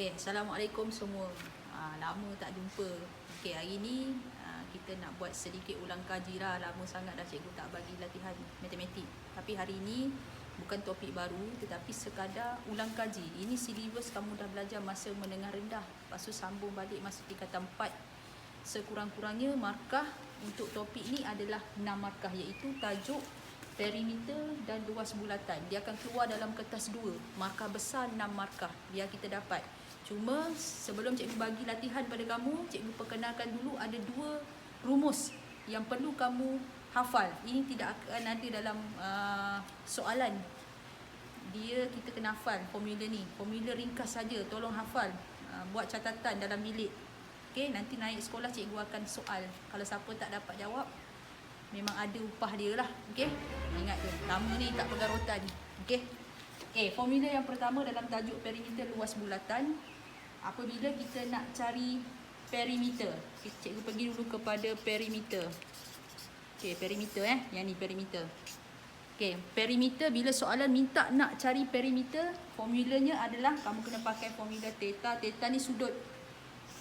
Okay, Assalamualaikum semua. Lama tak jumpa. Okay, hari ni kita nak buat sedikit ulang kaji lah. Lama sangat dah cikgu tak bagi latihan matematik. Tapi hari ni bukan topik baru, tetapi sekadar ulang kaji. Ini silibus kamu dah belajar masa menengah rendah. Lepas tu sambung balik masa tingkatan 4. Sekurang-kurangnya markah untuk topik ni adalah 6 markah, iaitu tajuk, perimeter dan luas bulatan. Dia akan keluar dalam kertas 2. Markah besar 6 markah. Biar kita dapat. Cuma sebelum cikgu bagi latihan pada kamu, cikgu perkenalkan dulu ada 2 rumus yang perlu kamu hafal. Ini tidak akan ada dalam soalan. Kita kena hafal formula ni. Formula ringkas saja. Tolong hafal. Buat catatan dalam bilik. Okey, nanti naik sekolah cikgu akan soal. Kalau siapa tak dapat jawab, memang ada upah dia lah. Okey, ingat je. Lama ni tak pegang rotan. Okey. Formula yang pertama dalam tajuk perimeter luas bulatan. Apabila kita nak cari perimeter, cikgu pergi dulu kepada perimeter. Okey, perimeter yang ni perimeter. Okey, perimeter bila soalan minta nak cari perimeter, formulanya adalah kamu kena pakai formula theta. Theta ni sudut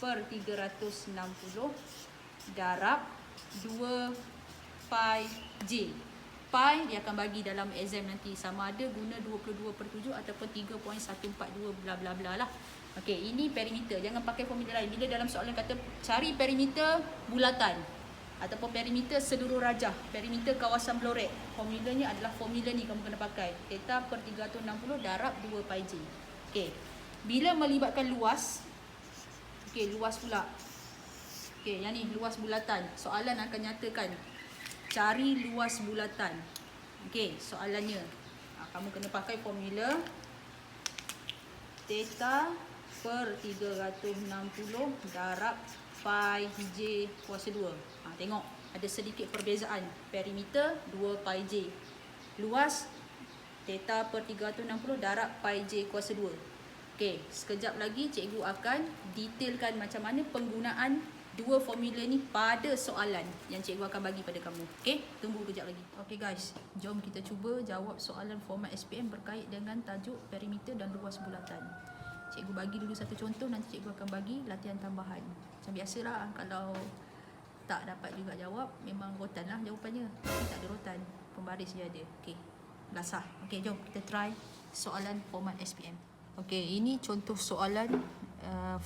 per 360 darab 2 pi j. Pi dia akan bagi dalam exam nanti sama ada guna 22/7 ataupun 3.142 bla bla bla lah. Okey, ini perimeter. Jangan pakai formula lain. Bila dalam soalan kata cari perimeter bulatan ataupun perimeter seluruh rajah, perimeter kawasan Blorek, formulanya adalah formula ni kamu kena pakai. Theta per 360 darab 2 pi j. Okey. Bila melibatkan luas, okey, luas pula. Okey, yang ni luas bulatan. Soalan akan nyatakan cari luas bulatan. Okey, soalannya kamu kena pakai formula theta per 360 darab pi j kuasa 2. Tengok ada sedikit perbezaan. Perimeter 2 pi j. Luas theta per 360 darab pi j kuasa 2. Okey, sekejap lagi cikgu akan detailkan macam mana penggunaan 2 formula ni pada soalan yang cikgu akan bagi pada kamu. Okey, tunggu kejap lagi. Okey guys, jom kita cuba jawab soalan format SPM berkait dengan tajuk perimeter dan luas bulatan. Cikgu bagi dulu satu contoh, nanti cikgu akan bagi latihan tambahan. Macam biasalah, kalau tak dapat juga jawab, memang rotan lah jawapannya. Tapi tak ada rotan, pembaris je ada. Okey, belasah. Okey, jom kita try soalan format SPM. Okey, ini contoh soalan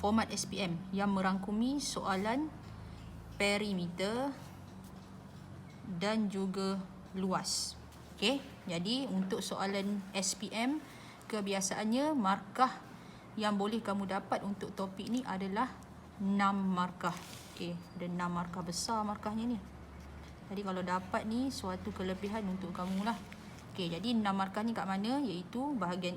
format SPM yang merangkumi soalan perimeter dan juga luas. Okey, jadi untuk soalan SPM, kebiasaannya markah yang boleh kamu dapat untuk topik ni adalah 6 markah. Okey, ada 6 markah besar markahnya ni. Jadi kalau dapat ni suatu kelebihan untuk kamu lah. Okey, jadi 6 markah ni kat mana? Iaitu bahagian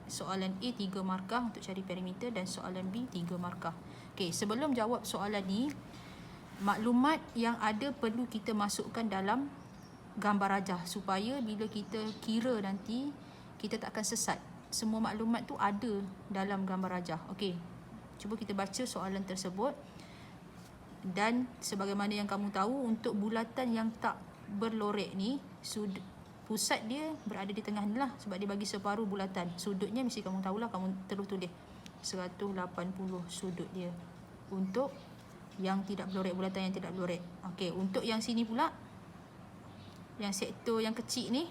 soalan A 3 markah untuk cari perimeter dan soalan B 3 markah. Okey, sebelum jawab soalan ni, maklumat yang ada perlu kita masukkan dalam gambar rajah supaya bila kita kira nanti kita tak akan sesat. Semua maklumat tu ada dalam gambar rajah. Okey, cuba kita baca soalan tersebut. Dan sebagaimana yang kamu tahu, untuk bulatan yang tak berlorek ni, pusat dia berada di tengah ni lah, sebab dia bagi separuh bulatan. Sudutnya mesti kamu tahulah, kamu terus tulis 180 sudut dia. Untuk yang tidak berlorek, bulatan yang tidak berlorek. Okey, untuk yang sini pula, yang sektor yang kecil ni,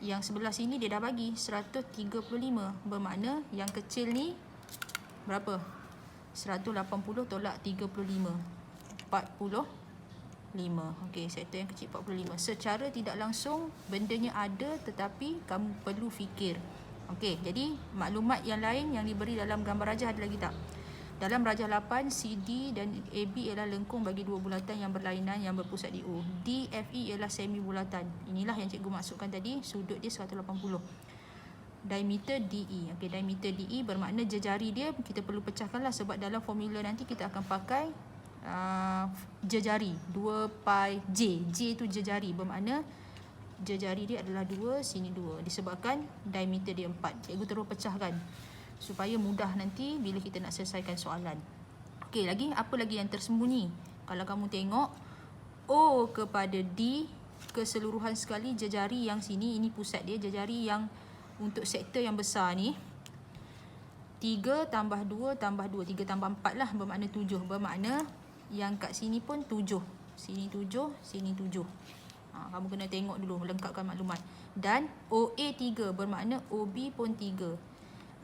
yang sebelah sini dia dah bagi 135. Bermakna yang kecil ni berapa? 180 tolak 35, 45. Okey, sektor yang kecil 45. Secara tidak langsung bendanya ada, tetapi kamu perlu fikir. Okey, jadi maklumat yang lain yang diberi dalam gambar rajah ada lagi tak? Dalam rajah 8, CD dan AB ialah lengkung bagi 2 bulatan yang berlainan yang berpusat di O. DFE ialah semi bulatan. Inilah yang cikgu maksudkan tadi, sudut dia 180. Diameter DE. Okey, diameter DE bermakna jejari dia kita perlu pecahkanlah, sebab dalam formula nanti kita akan pakai jejari 2 pi J. J tu jejari, bermakna jejari dia adalah 2, sini 2. Disebabkan diameter dia 4. Cikgu terus pecahkan supaya mudah nanti bila kita nak selesaikan soalan. Okey, apa lagi yang tersembunyi? Kalau kamu tengok O kepada D keseluruhan sekali, jejari yang sini ini pusat dia, jejari yang untuk sektor yang besar ni 3 tambah 2 tambah 2. 3 tambah 4 lah, bermakna 7. Bermakna yang kat sini pun 7. Sini 7, sini 7. Kamu kena tengok dulu, lengkapkan maklumat. Dan OA 3 bermakna OB pun 3.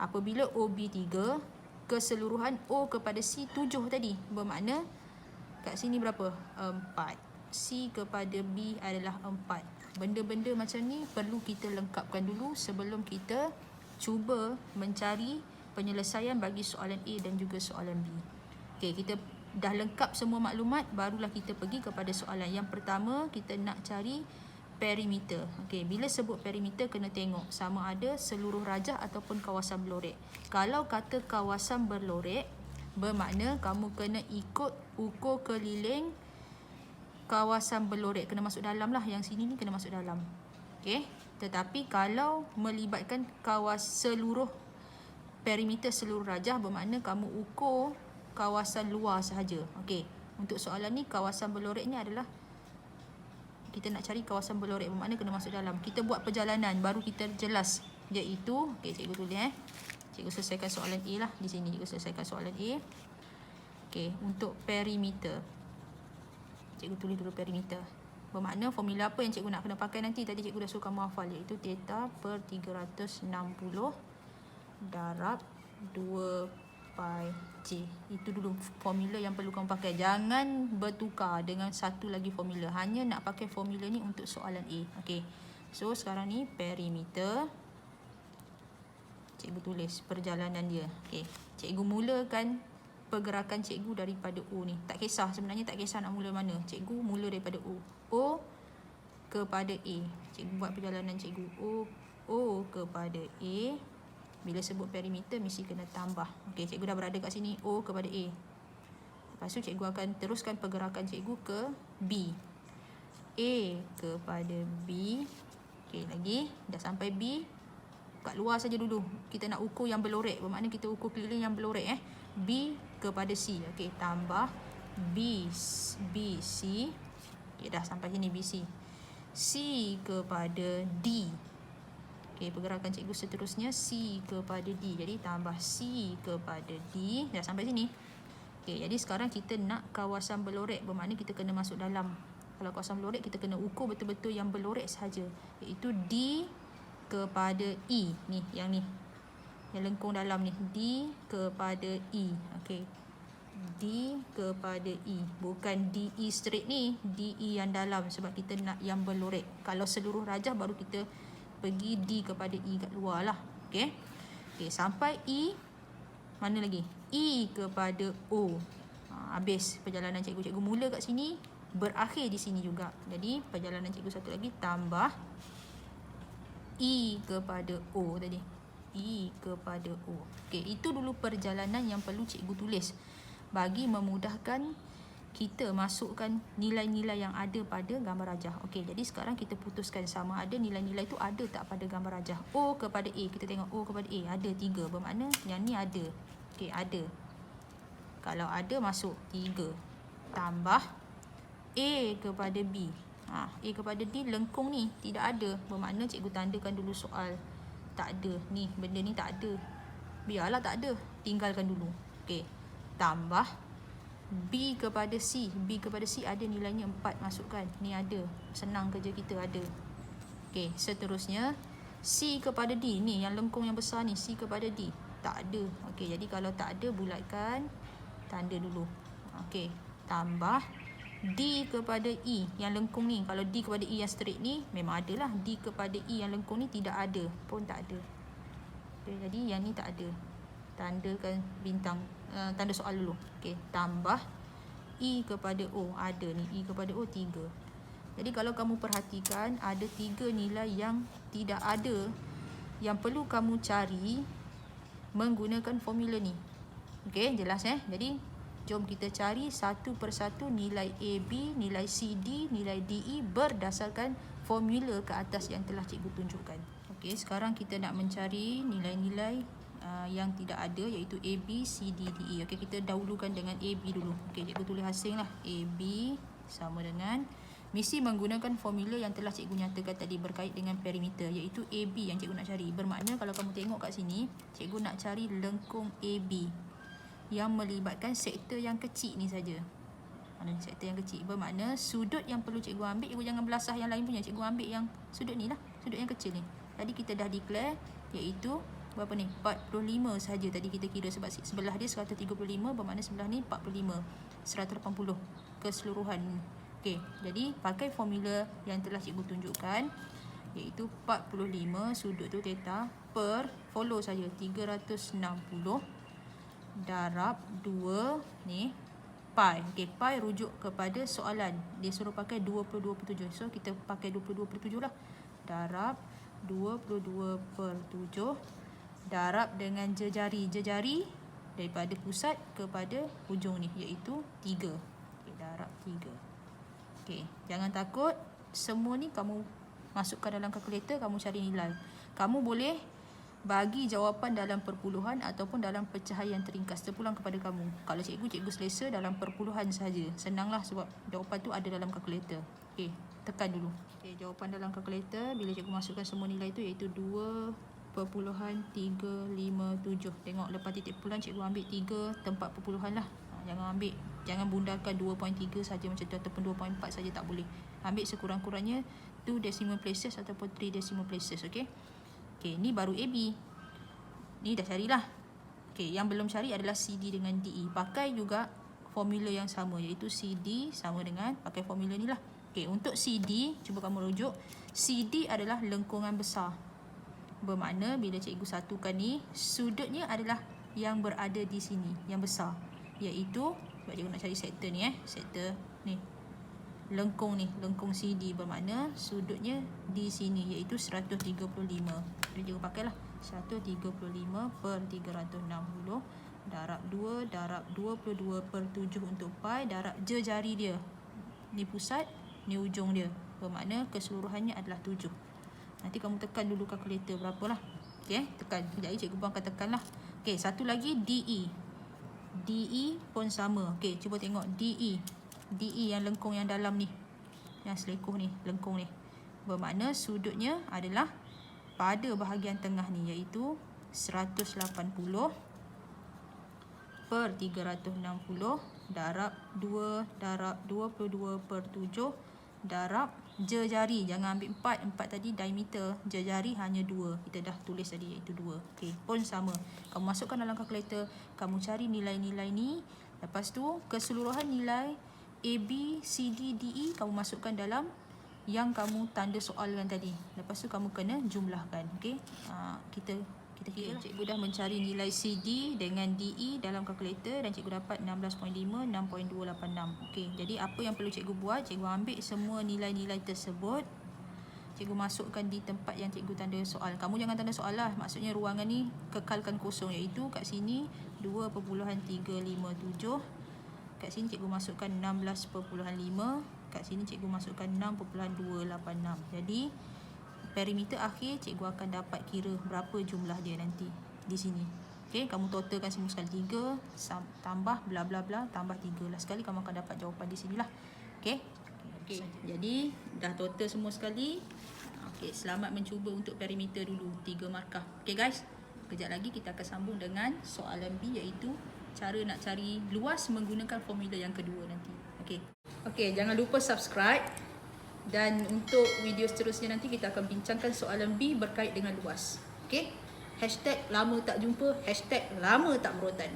Apabila OB 3, keseluruhan O kepada C 7 tadi. Bermakna kat sini berapa? 4. C kepada B adalah 4. Benda-benda macam ni perlu kita lengkapkan dulu sebelum kita cuba mencari penyelesaian bagi soalan A dan juga soalan B. Okey, kita dah lengkap semua maklumat, barulah kita pergi kepada soalan. Yang pertama, kita nak cari perimeter. Okey, bila sebut perimeter kena tengok sama ada seluruh rajah ataupun kawasan berlorek. Kalau kata kawasan berlorek, bermakna kamu kena ikut ukur keliling kawasan berlorek. Kena masuk dalam lah, yang sini ni kena masuk dalam. Okey, tetapi kalau melibatkan seluruh perimeter seluruh rajah, bermakna kamu ukur kawasan luar sahaja. Okey, untuk soalan ni kawasan berlorek ni adalah kita nak cari kawasan berlorek, bermakna kena masuk dalam. Kita buat perjalanan baru kita jelas, iaitu okey, cikgu tulis cikgu selesaikan soalan A lah. Di sini cikgu selesaikan soalan A. Okey, untuk perimeter cikgu tulis dulu perimeter. Bermakna formula apa yang cikgu nak kena pakai nanti? Tadi cikgu dah suruh kamu hafal, iaitu theta per 360 darab 2 pi J. Itu dulu formula yang perlu kamu pakai. Jangan bertukar dengan satu lagi formula. Hanya nak pakai formula ni untuk soalan A. Okey. So sekarang ni perimeter. Cikgu tulis perjalanan dia. Okey. Cikgu mulakan pergerakan cikgu daripada O ni. Tak kisah, sebenarnya tak kisah nak mula mana. Cikgu mula daripada O. O kepada A. Cikgu buat perjalanan cikgu. O kepada A. Bila sebut perimeter mesti kena tambah. Okey, cikgu dah berada kat sini. O kepada A. Lepas tu cikgu akan teruskan pergerakan cikgu ke B. A kepada B. Okey, lagi. Dah sampai B. Kat luar saja dulu. Kita nak ukur yang berlorek. Bermakna kita ukur keliling yang berlorek. B kepada C. Okey, tambah B, C. Okey, dah sampai sini BC. C kepada D. Okey, pergerakan cikgu seterusnya C kepada D. Jadi tambah C kepada D. Dah sampai sini. Okey, jadi sekarang kita nak kawasan berlorek. Bermakna kita kena masuk dalam. Kalau kawasan berlorek kita kena ukur betul-betul yang berlorek sahaja. Iaitu D kepada E. Ni, yang ni. Yang lengkung dalam ni. D kepada E. Okey. D kepada E. Bukan DE straight ni. DE yang dalam sebab kita nak yang berlorek. Kalau seluruh rajah baru kita pergi D kepada E kat luar lah. Okey. Okey, sampai E. Mana lagi? E kepada O. Habis perjalanan cikgu. Cikgu mula kat sini, berakhir di sini juga. Jadi perjalanan cikgu satu lagi tambah E kepada O tadi. E kepada O. Okey, itu dulu perjalanan yang perlu cikgu tulis bagi memudahkan kita masukkan nilai-nilai yang ada pada gambar rajah. Okey, jadi sekarang kita putuskan sama ada nilai-nilai itu ada tak pada gambar rajah. O kepada A, kita tengok O kepada A ada 3, bermakna yang ni ada. Okey, ada. Kalau ada masuk 3. Tambah A kepada B. A kepada D lengkung ni tidak ada, bermakna cikgu tandakan dulu soal tak ada. Ni benda ni tak ada. Biarlah tak ada, tinggalkan dulu. Okey. Tambah B kepada C. B kepada C ada nilainya 4, masukkan. Ni ada. Senang kerja kita, ada. Okey, seterusnya C kepada D. Ni yang lengkung yang besar ni, C kepada D. Tak ada. Okey, jadi kalau tak ada, bulatkan. Tanda dulu. Okey, tambah D kepada E. Yang lengkung ni, kalau D kepada E yang straight ni, memang ada lah. D kepada E yang lengkung ni tidak ada. Pun tak ada. Okey, jadi yang ni tak ada. Tandakan bintang. Tanda soal dulu. Okey, tambah E kepada O. Ada ni, E kepada O 3. Jadi kalau kamu perhatikan, ada 3 nilai yang tidak ada, yang perlu kamu cari menggunakan formula ni. Okey, jelas Jadi jom kita cari satu persatu nilai AB, nilai CD, nilai DE berdasarkan formula ke atas yang telah cikgu tunjukkan. Okey, sekarang kita nak mencari nilai-nilai yang tidak ada, iaitu A, B, C, D, D, E. Okey, kita dahulukan dengan A, B dulu. Okey, cikgu tulis asing lah. A, B sama dengan mesti menggunakan formula yang telah cikgu nyatakan tadi berkait dengan perimeter, iaitu AB yang cikgu nak cari. Bermakna kalau kamu tengok kat sini, cikgu nak cari lengkung AB yang melibatkan sektor yang kecil ni saja. Mana sektor yang kecil? Bermakna sudut yang perlu cikgu ambil, cikgu jangan belasah yang lain punya, cikgu ambil yang sudut ni lah, sudut yang kecil ni. Tadi kita dah declare, iaitu berapa ni? 45 saja tadi kita kira, sebab sebelah dia 135, bermakna sebelah ni 45, 180 keseluruhan. Okey, jadi pakai formula yang telah cikgu tunjukkan, iaitu 45 sudut tu theta per, follow saja, 360 darab 2 ni pi. Okey, pi rujuk kepada soalan, dia suruh pakai 22/7, so kita pakai 22/7 lah, darab 22/7 darab dengan jejari daripada pusat kepada hujung ni, iaitu 3. Okey, darab 3. Okey, jangan takut, semua ni kamu masukkan dalam kalkulator, kamu cari nilai. Kamu boleh bagi jawapan dalam perpuluhan ataupun dalam pecahan yang teringkas, terpulang kepada kamu. Kalau cikgu selesa dalam perpuluhan saja. Senanglah sebab jawapan tu ada dalam kalkulator. Okey, tekan dulu. Okey, jawapan dalam kalkulator bila cikgu masukkan semua nilai tu, iaitu 2.357. Tengok lepas titik perpuluhan cikgu ambil 3 tempat perpuluhan lah. Jangan bundarkan 2.3 saja macam tu, ataupun 2.4 saja, tak boleh. Ambil sekurang-kurangnya 2 decimal places ataupun 3 decimal places. Okey. Okey, ni baru AB. Ni dah carilah. Okey, yang belum cari adalah CD dengan DE. Pakai juga formula yang sama, iaitu CD sama dengan pakai formula ni lah. Okey, untuk CD, cuba kamu rujuk. CD adalah lengkungan besar. Bermakna bila cikgu satukan ni, sudutnya adalah yang berada di sini, yang besar, iaitu, sebab cikgu nak cari sektor ni, sektor ni, lengkung ni, lengkung CD, bermakna sudutnya di sini, iaitu 135. Jadi cikgu pakailah 135 per 360 darab 2 darab 22/7 untuk pi, darab jejari dia. Ni pusat, ni ujung dia, bermakna keseluruhannya adalah 7. Nanti kamu tekan dulu kalkulator berapalah. Okey, tekan. Sekejap lagi cikgu pun akan tekan lah. Okey, satu lagi DE. DE pun sama. Okey, cuba tengok DE. DE yang lengkung yang dalam ni, yang selekoh ni, lengkung ni. Bermakna sudutnya adalah pada bahagian tengah ni, iaitu 180 per 360 darab 2 darab 22/7 darab jejari. Jangan ambil 4 tadi diameter, jejari hanya 2. Kita dah tulis tadi, iaitu 2. Okey, pun sama. Kamu masukkan dalam kalkulator, kamu cari nilai-nilai ni. Lepas tu keseluruhan nilai AB, CD, DE kamu masukkan dalam yang kamu tanda soalkan tadi. Lepas tu kamu kena jumlahkan. Okey, kita kira. Cikgu dah mencari nilai CD dengan DE dalam kalkulator dan cikgu dapat 16.5, 6.286. Okey, jadi apa yang perlu cikgu buat? Cikgu ambil semua nilai-nilai tersebut, cikgu masukkan di tempat yang cikgu tanda soal. Kamu jangan tanda soal lah, maksudnya ruangan ni kekalkan kosong, iaitu kat sini 2.357, kat sini cikgu masukkan 16.5, kat sini cikgu masukkan 6.286. Jadi perimeter akhir cikgu akan dapat kira berapa jumlah dia nanti di sini. Okey, kamu totalkan semua sekali, 3 tambah bla bla bla tambah 3 lah sekali, kamu akan dapat jawapan di sinilah. Okey. Okey, jadi dah total semua sekali. Okey, selamat mencuba untuk perimeter dulu, 3 markah. Okey guys, kejap lagi kita akan sambung dengan soalan B, iaitu cara nak cari luas menggunakan formula yang kedua nanti. Okey. Okey, jangan lupa subscribe. Dan untuk video seterusnya nanti kita akan bincangkan soalan B berkait dengan luas. Okey? #lama tak jumpa, #lama tak berotan.